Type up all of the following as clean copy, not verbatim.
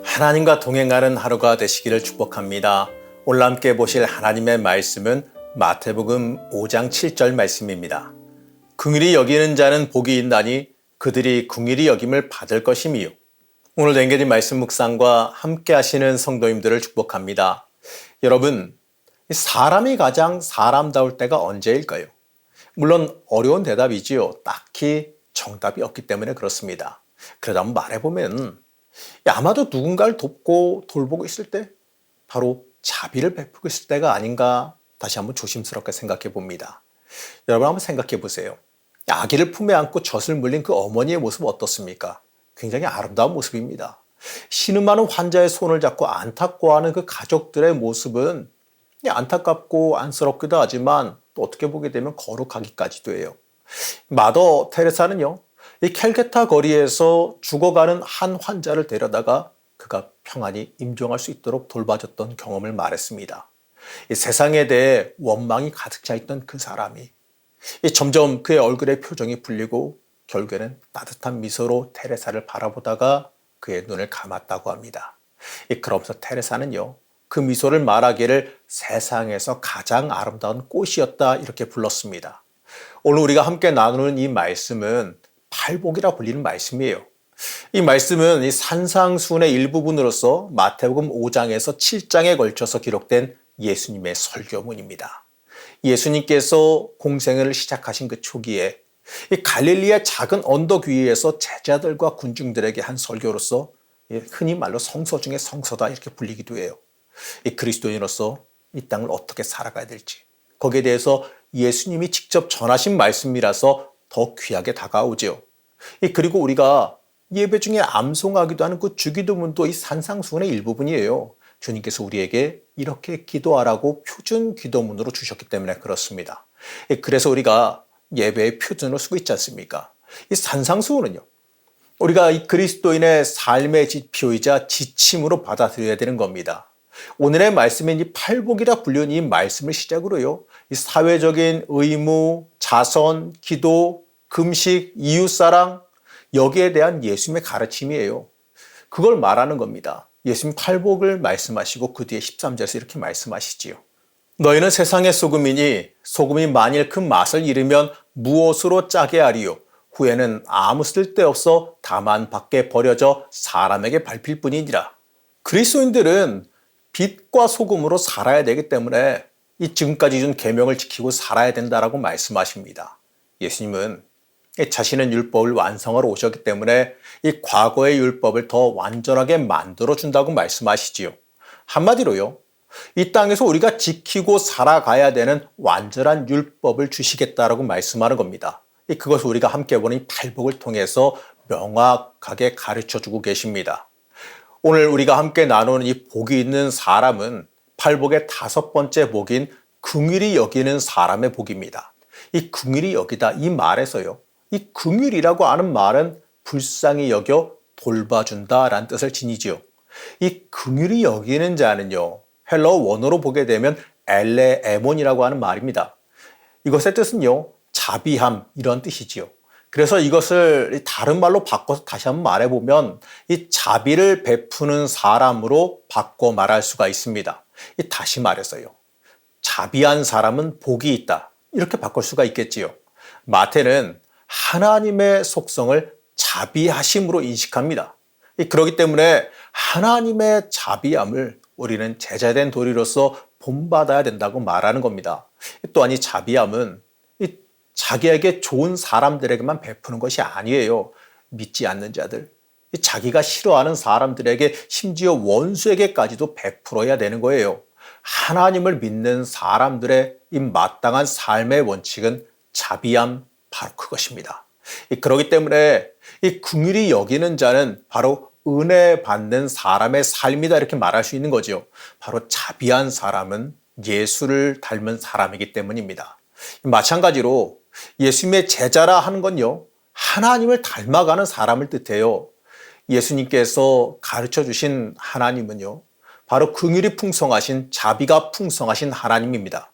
하나님과 동행하는 하루가 되시기를 축복합니다. 오늘 함께 보실 하나님의 말씀은 마태복음 5장 7절 말씀입니다. 긍휼히 여기는 자는 복이 있나니 그들이 긍휼히 여김을 받을 것임이요. 오늘 랭게디 말씀 묵상과 함께 하시는 성도님들을 축복합니다. 여러분, 사람이 가장 사람다울 때가 언제일까요? 물론 어려운 대답이지요. 딱히 정답이 없기 때문에 그렇습니다. 그러다 한번 말해보면 아마도 누군가를 돕고 돌보고 있을 때 바로 자비를 베푸고 있을 때가 아닌가 다시 한번 조심스럽게 생각해 봅니다. 여러분 한번 생각해 보세요. 아기를 품에 안고 젖을 물린 그 어머니의 모습은 어떻습니까? 굉장히 아름다운 모습입니다. 신음하는 환자의 손을 잡고 안타까워하는 그 가족들의 모습은 안타깝고 안쓰럽기도 하지만 또 어떻게 보게 되면 거룩하기까지도 해요. 마더 테레사는요, 이 캘케타 거리에서 죽어가는 한 환자를 데려다가 그가 평안히 임종할 수 있도록 돌봐줬던 경험을 말했습니다. 이 세상에 대해 원망이 가득 차 있던 그 사람이 점점 그의 얼굴의 표정이 풀리고 결국에는 따뜻한 미소로 테레사를 바라보다가 그의 눈을 감았다고 합니다. 그러면서 테레사는요, 그 미소를 말하기를 세상에서 가장 아름다운 꽃이었다 이렇게 불렀습니다. 오늘 우리가 함께 나누는 이 말씀은 팔복이라 불리는 말씀이에요. 이 말씀은 이 산상수훈의 일부분으로서 마태복음 5장에서 7장에 걸쳐서 기록된 예수님의 설교문입니다. 예수님께서 공생애를 시작하신 그 초기에 이 갈릴리의 작은 언덕 위에서 제자들과 군중들에게 한 설교로서 흔히 말로 성서 중에 성서다 이렇게 불리기도 해요. 이 그리스도인으로서 이 땅을 어떻게 살아가야 될지 거기에 대해서 예수님이 직접 전하신 말씀이라서 더 귀하게 다가오죠. 그리고 우리가 예배 중에 암송하기도 하는 그 주기도문도 이 산상수훈의 일부분이에요. 주님께서 우리에게 이렇게 기도하라고 표준 기도문으로 주셨기 때문에 그렇습니다. 그래서 우리가 예배의 표준으로 쓰고 있지 않습니까? 이 산상수훈은요, 우리가 이 그리스도인의 삶의 지표이자 지침으로 받아들여야 되는 겁니다. 오늘의 말씀인 이 팔복이라 불리는 이 말씀을 시작으로요, 이 사회적인 의무, 자선, 기도, 금식, 이웃사랑, 여기에 대한 예수님의 가르침이에요. 그걸 말하는 겁니다. 예수님 팔복을 말씀하시고 그 뒤에 13절에서 이렇게 말씀하시지요. 너희는 세상의 소금이니 소금이 만일 그 맛을 잃으면 무엇으로 짜게 하리요? 후에는 아무 쓸데없어 다만 밖에 버려져 사람에게 밟힐 뿐이니라. 그리스도인들은 빛과 소금으로 살아야 되기 때문에 이 지금까지 준 계명을 지키고 살아야 된다라고 말씀하십니다. 예수님은 자신의 율법을 완성하러 오셨기 때문에 이 과거의 율법을 더 완전하게 만들어 준다고 말씀하시지요. 한마디로요, 이 땅에서 우리가 지키고 살아가야 되는 완전한 율법을 주시겠다라고 말씀하는 겁니다. 그것을 우리가 함께 보는 이 팔복을 통해서 명확하게 가르쳐 주고 계십니다. 오늘 우리가 함께 나누는 이 복이 있는 사람은 팔복의 5번째 복인 긍휼히 여기는 사람의 복입니다. 이 긍휼히 여기다 이 말에서요, 이 긍휼이라고 하는 말은 불쌍히 여겨 돌봐준다라는 뜻을 지니지요. 이 긍휼히 여기는 자는요, 헬러 원어로 보게 되면 엘레에몬이라고 하는 말입니다. 이것의 뜻은요, 자비함 이런 뜻이지요. 그래서 이것을 다른 말로 바꿔서 다시 한번 말해보면 이 자비를 베푸는 사람으로 바꿔 말할 수가 있습니다. 다시 말해서요, 자비한 사람은 복이 있다 이렇게 바꿀 수가 있겠지요. 마태는 하나님의 속성을 자비하심으로 인식합니다. 그렇기 때문에 하나님의 자비함을 우리는 제자된 도리로서 본받아야 된다고 말하는 겁니다. 또한 이 자비함은 자기에게 좋은 사람들에게만 베푸는 것이 아니에요. 믿지 않는 자들, 자기가 싫어하는 사람들에게 심지어 원수에게까지도 베풀어야 되는 거예요. 하나님을 믿는 사람들의 이 마땅한 삶의 원칙은 자비함, 바로 그것입니다. 그렇기 때문에 이 긍휼히 여기는 자는 바로 은혜 받는 사람의 삶이다 이렇게 말할 수 있는 거죠. 바로 자비한 사람은 예수를 닮은 사람이기 때문입니다. 마찬가지로 예수님의 제자라 하는 건요, 하나님을 닮아가는 사람을 뜻해요. 예수님께서 가르쳐 주신 하나님은요, 바로 긍휼이 풍성하신, 자비가 풍성하신 하나님입니다.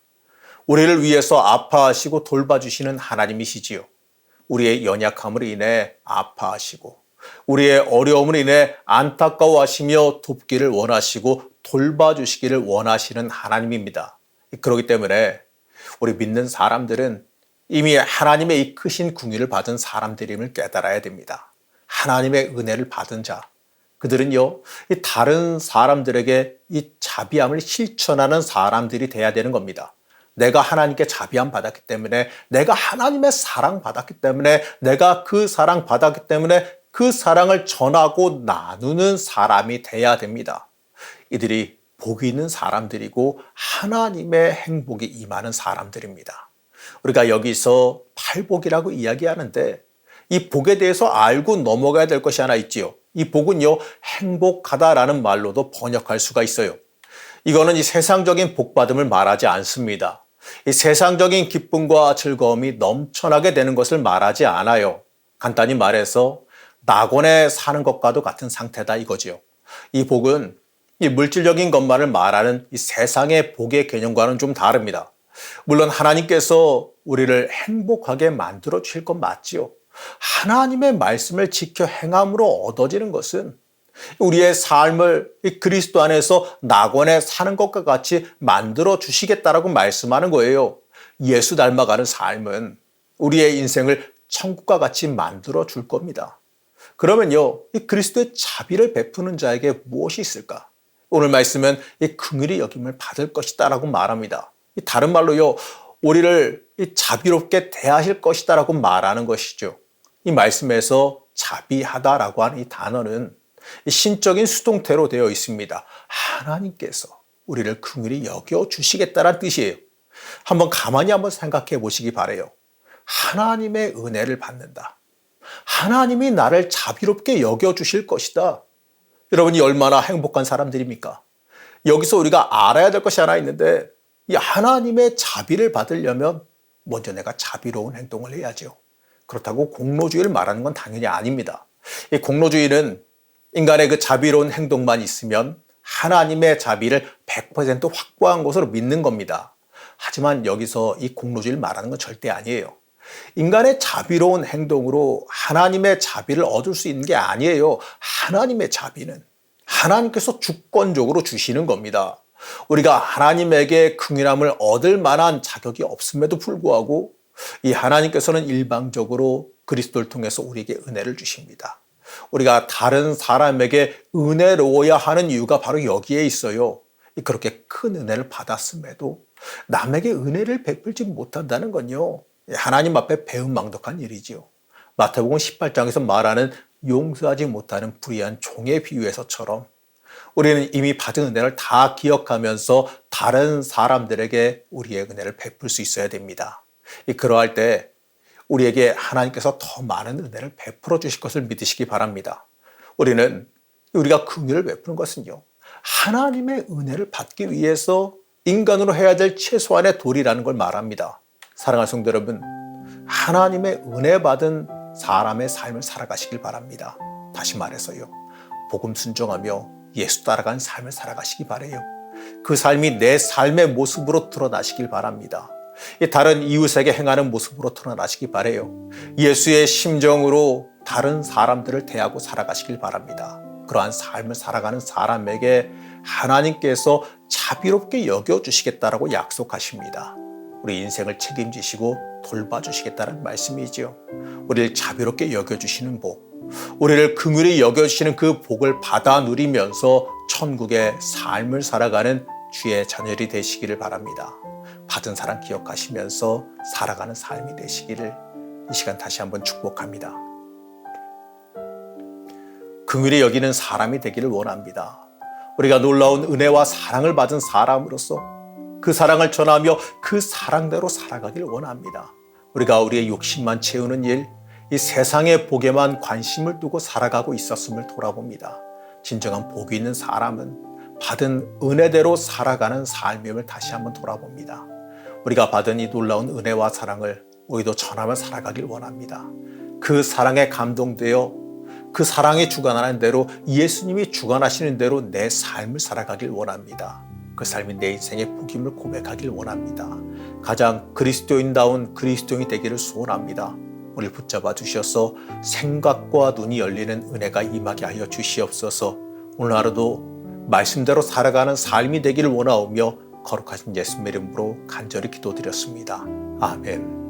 우리를 위해서 아파하시고 돌봐주시는 하나님이시지요. 우리의 연약함으로 인해 아파하시고 우리의 어려움을 인해 안타까워하시며 돕기를 원하시고 돌봐주시기를 원하시는 하나님입니다. 그렇기 때문에 우리 믿는 사람들은 이미 하나님의 이 크신 궁유를 받은 사람들임을 깨달아야 됩니다. 하나님의 은혜를 받은 자, 그들은요, 이 다른 사람들에게 이 자비함을 실천하는 사람들이 돼야 되는 겁니다. 내가 하나님께 자비함 받았기 때문에, 내가 하나님의 사랑 받았기 때문에, 내가 그 사랑 받았기 때문에 그 사랑을 전하고 나누는 사람이 돼야 됩니다. 이들이 복이 있는 사람들이고 하나님의 행복이 임하는 사람들입니다. 우리가 여기서 팔복이라고 이야기하는데 이 복에 대해서 알고 넘어가야 될 것이 하나 있지요. 이 복은요, 행복하다라는 말로도 번역할 수가 있어요. 이거는 이 세상적인 복받음을 말하지 않습니다. 이 세상적인 기쁨과 즐거움이 넘쳐나게 되는 것을 말하지 않아요. 간단히 말해서 낙원에 사는 것과도 같은 상태다 이거지요. 이 복은 이 물질적인 것만을 말하는 이 세상의 복의 개념과는 좀 다릅니다. 물론 하나님께서 우리를 행복하게 만들어 주실 건 맞지요. 하나님의 말씀을 지켜 행함으로 얻어지는 것은 우리의 삶을 그리스도 안에서 낙원에 사는 것과 같이 만들어 주시겠다라고 말씀하는 거예요. 예수 닮아가는 삶은 우리의 인생을 천국과 같이 만들어 줄 겁니다. 그러면요, 이 그리스도의 자비를 베푸는 자에게 무엇이 있을까? 오늘 말씀은 이 긍휼히 여김을 받을 것이다라고 말합니다. 다른 말로요, 우리를 자비롭게 대하실 것이다라고 말하는 것이죠. 이 말씀에서 자비하다라고 하는 이 단어는 신적인 수동태로 되어 있습니다. 하나님께서 우리를 긍휼히 여겨 주시겠다는 뜻이에요. 가만히 생각해 보시기 바라요. 하나님의 은혜를 받는다. 하나님이 나를 자비롭게 여겨 주실 것이다. 여러분이 얼마나 행복한 사람들입니까? 여기서 우리가 알아야 될 것이 하나 있는데 이 하나님의 자비를 받으려면 먼저 내가 자비로운 행동을 해야죠. 그렇다고 공로주의를 말하는 건 당연히 아닙니다. 이 공로주의는 인간의 그 자비로운 행동만 있으면 하나님의 자비를 100% 확보한 것으로 믿는 겁니다. 하지만 여기서 이 공로주의를 말하는 건 절대 아니에요. 인간의 자비로운 행동으로 하나님의 자비를 얻을 수 있는 게 아니에요. 하나님의 자비는 하나님께서 주권적으로 주시는 겁니다. 우리가 하나님에게 긍휼함을 얻을 만한 자격이 없음에도 불구하고 이 하나님께서는 일방적으로 그리스도를 통해서 우리에게 은혜를 주십니다. 우리가 다른 사람에게 은혜로워야 하는 이유가 바로 여기에 있어요. 그렇게 큰 은혜를 받았음에도 남에게 은혜를 베풀지 못한다는 건요, 하나님 앞에 배은망덕한 일이지요. 마태복음 18장에서 말하는 용서하지 못하는 불의한 종의 비유에서처럼 우리는 이미 받은 은혜를 다 기억하면서 다른 사람들에게 우리의 은혜를 베풀 수 있어야 됩니다. 그러할 때 우리에게 하나님께서 더 많은 은혜를 베풀어 주실 것을 믿으시기 바랍니다. 우리가 긍휼을 베푸는 것은요, 하나님의 은혜를 받기 위해서 인간으로 해야 될 최소한의 도리라는 걸 말합니다. 사랑하는 성도 여러분, 하나님의 은혜 받은 사람의 삶을 살아가시길 바랍니다. 다시 말해서요, 복음 순종하며 예수 따라가는 삶을 살아가시기 바라요. 그 삶이 내 삶의 모습으로 드러나시길 바랍니다. 다른 이웃에게 행하는 모습으로 드러나시기 바라요. 예수의 심정으로 다른 사람들을 대하고 살아가시길 바랍니다. 그러한 삶을 살아가는 사람에게 하나님께서 자비롭게 여겨주시겠다라고 약속하십니다. 우리 인생을 책임지시고 돌봐주시겠다는 말씀이지요. 우리를 자비롭게 여겨주시는 복, 우리를 긍휼히 여겨주시는 그 복을 받아 누리면서 천국의 삶을 살아가는 주의 자녀들이 되시기를 바랍니다. 받은 사랑 기억하시면서 살아가는 삶이 되시기를 이 시간 다시 한번 축복합니다. 긍휼히 여기는 사람이 되기를 원합니다. 우리가 놀라운 은혜와 사랑을 받은 사람으로서 그 사랑을 전하며 그 사랑대로 살아가길 원합니다. 우리가 우리의 욕심만 채우는 일, 이 세상의 복에만 관심을 두고 살아가고 있었음을 돌아봅니다. 진정한 복이 있는 사람은 받은 은혜대로 살아가는 삶임을 다시 한번 돌아봅니다. 우리가 받은 이 놀라운 은혜와 사랑을 우리도 전하며 살아가길 원합니다. 그 사랑에 감동되어 그 사랑이 주관하는 대로, 예수님이 주관하시는 대로 내 삶을 살아가길 원합니다. 그 삶이 내 인생의 복임을 고백하길 원합니다. 가장 그리스도인다운 그리스도인이 되기를 소원합니다. 우리를 붙잡아 주셔서 생각과 눈이 열리는 은혜가 임하게 하여 주시옵소서. 오늘 하루도 말씀대로 살아가는 삶이 되기를 원하오며 거룩하신 예수님의 이름으로 간절히 기도드렸습니다. 아멘.